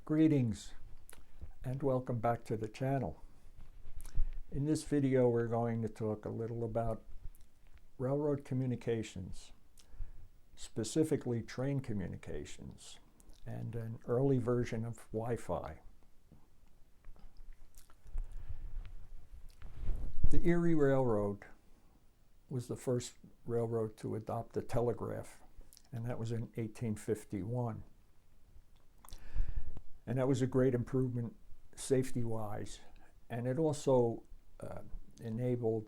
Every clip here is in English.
Greetings and welcome back to the channel. In this video we're going to talk a little about railroad communications, specifically train communications, and an early version of Wi-Fi. The Erie Railroad was the first railroad to adopt the telegraph, and that was in 1851. And that was a great improvement safety-wise, and it also enabled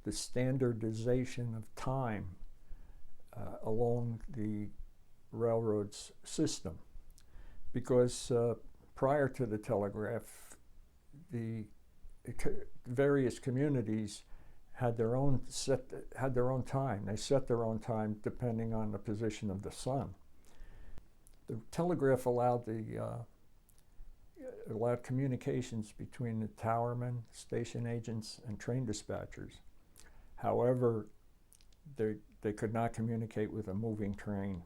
the standardization of time along the railroad's system, because prior to the telegraph, the various communities had their own time. They set their own time depending on the position of the sun. The telegraph allowed communications between the towermen, station agents, and train dispatchers. However, they could not communicate with a moving train.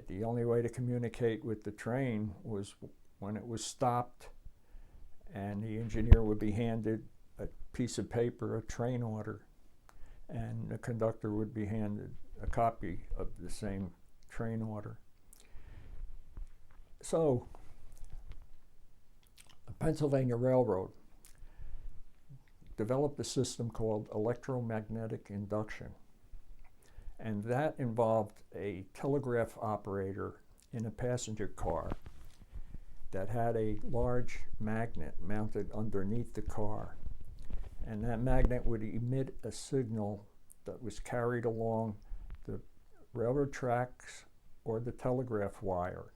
The only way to communicate with the train was when it was stopped, and the engineer would be handed a piece of paper, a train order, and the conductor would be handed a copy of the same train order. So, the Pennsylvania Railroad developed a system called electromagnetic induction, and that involved a telegraph operator in a passenger car that had a large magnet mounted underneath the car, and that magnet would emit a signal that was carried along the railroad tracks or the telegraph wire.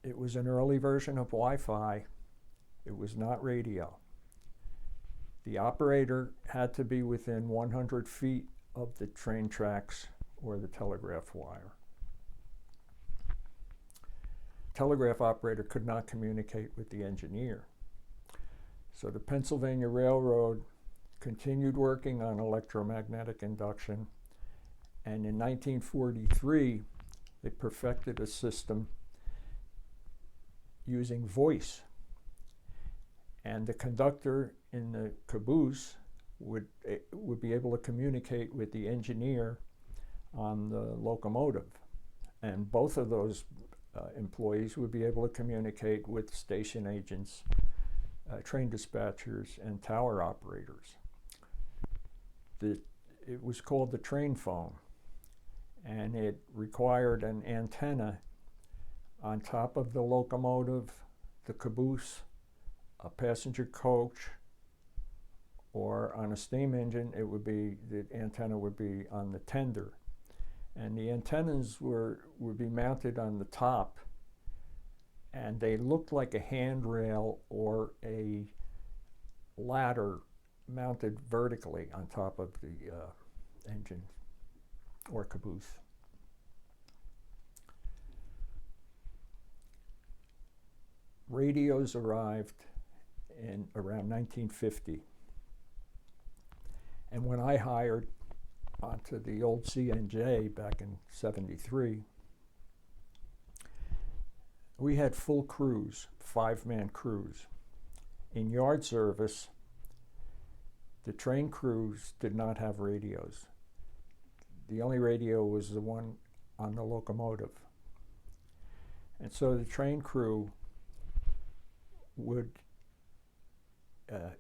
It was an early version of Wi-Fi. It was not radio. The operator had to be within 100 feet of the train tracks or the telegraph wire. Telegraph operator could not communicate with the engineer. So the Pennsylvania Railroad continued working on electromagnetic induction, and in 1943 they perfected a system using voice, and the conductor in the caboose would be able to communicate with the engineer on the locomotive, and both of those employees would be able to communicate with station agents, train dispatchers, and tower operators. It was called the train phone, and it required an antenna on top of the locomotive, the caboose, a passenger coach, or on a steam engine, the antenna would be on the tender. And the antennas would be mounted on the top, and they looked like a handrail or a ladder mounted vertically on top of the engine or caboose. Radios arrived in around 1950, and when I hired onto the old CNJ back in '73, we had full crews, 5-man crews. In yard service, the train crews did not have radios. The only radio was the one on the locomotive. And so the train crew would,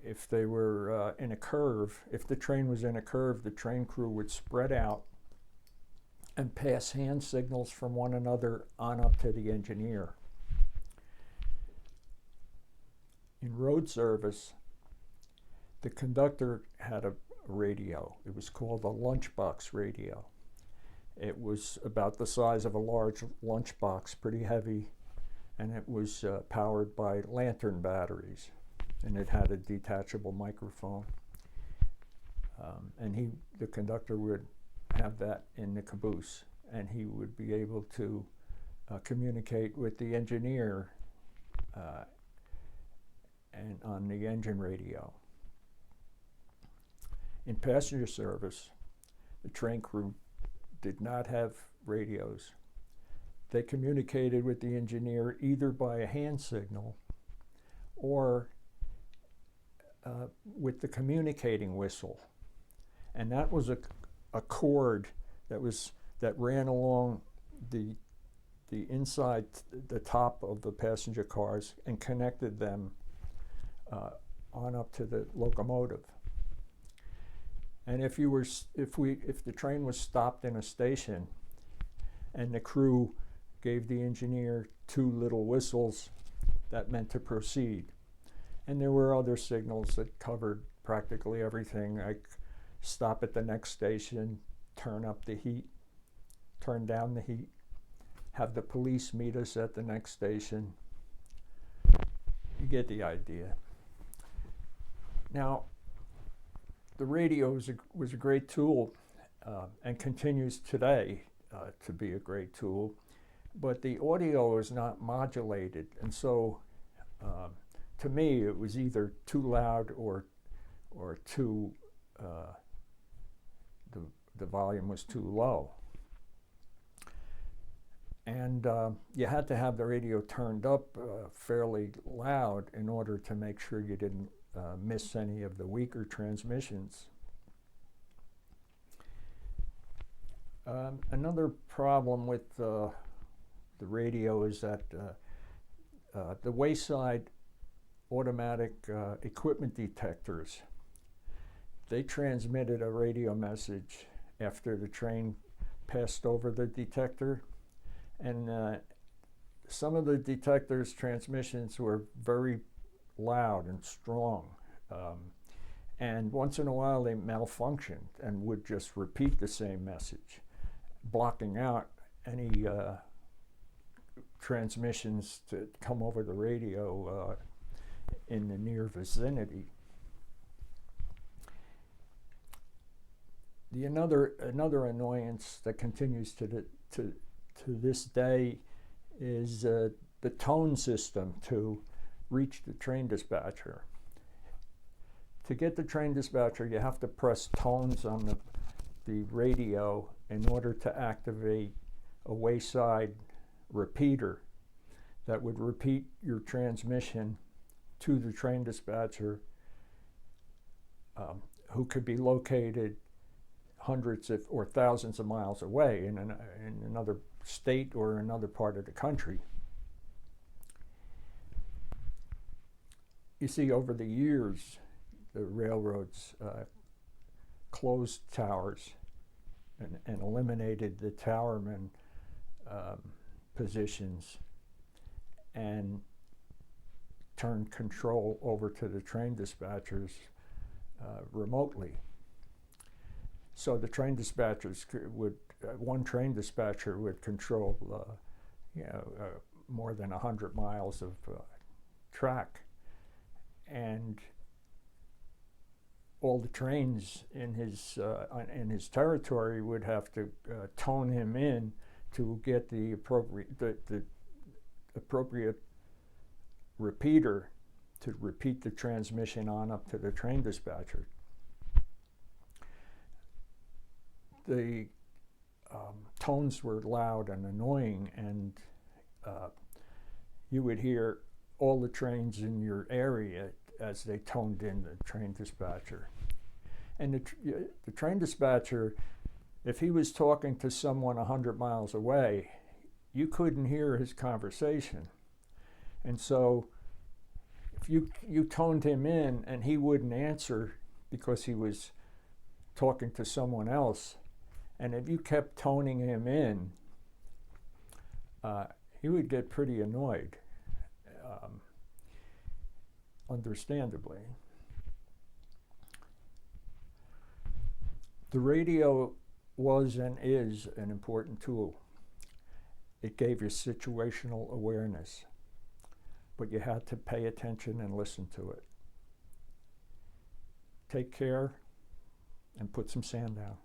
if they were in a curve, if the train was in a curve, the train crew would spread out and pass hand signals from one another on up to the engineer. In road service, the conductor had a radio. It was called a lunchbox radio. It was about the size of a large lunchbox, pretty heavy, and it was powered by lantern batteries, and it had a detachable microphone. And the conductor would have that in the caboose, and he would be able to communicate with the engineer and on the engine radio. In passenger service, the train crew did not have radios, they communicated with the engineer either by a hand signal or with the communicating whistle. And that was a cord that ran along the inside, the top of the passenger cars, and connected them on up to the locomotive. And if the train was stopped in a station and the crew gave the engineer 2 little whistles, that meant to proceed. And there were other signals that covered practically everything, like stop at the next station, turn up the heat, turn down the heat, have the police meet us at the next station. You get the idea. Now, the radio was a great tool and continues today to be a great tool, but the audio is not modulated, and so to me it was either too loud or too the volume was too low. And you had to have the radio turned up fairly loud in order to make sure you didn't miss any of the weaker transmissions. Another problem with the radio is that the wayside automatic equipment detectors, they transmitted a radio message after the train passed over the detector, and some of the detectors' transmissions were very loud and strong, and once in a while they malfunctioned and would just repeat the same message, blocking out any transmissions to come over the radio in the near vicinity. Another annoyance that continues to this day is the tone system to reach the train dispatcher. To get the train dispatcher, you have to press tones on the radio in order to activate a wayside repeater that would repeat your transmission to the train dispatcher, who could be located hundreds or thousands of miles away in another state or another part of the country. You see, over the years, the railroads closed towers and eliminated the towerman positions and turned control over to the train dispatchers remotely. So the train dispatchers one train dispatcher would control more than 100 miles of track, and all the trains in his territory would have to tone him in to get the appropriate repeater to repeat the transmission on up to the train dispatcher. The tones were loud and annoying, and you would hear all the trains in your area as they toned in the train dispatcher. And the train dispatcher, if he was talking to someone 100 miles away, you couldn't hear his conversation. And so if you toned him in and he wouldn't answer because he was talking to someone else, and if you kept toning him in, he would get pretty annoyed, understandably. The radio was and is an important tool. It gave you situational awareness, but you had to pay attention and listen to it. Take care and put some sand down.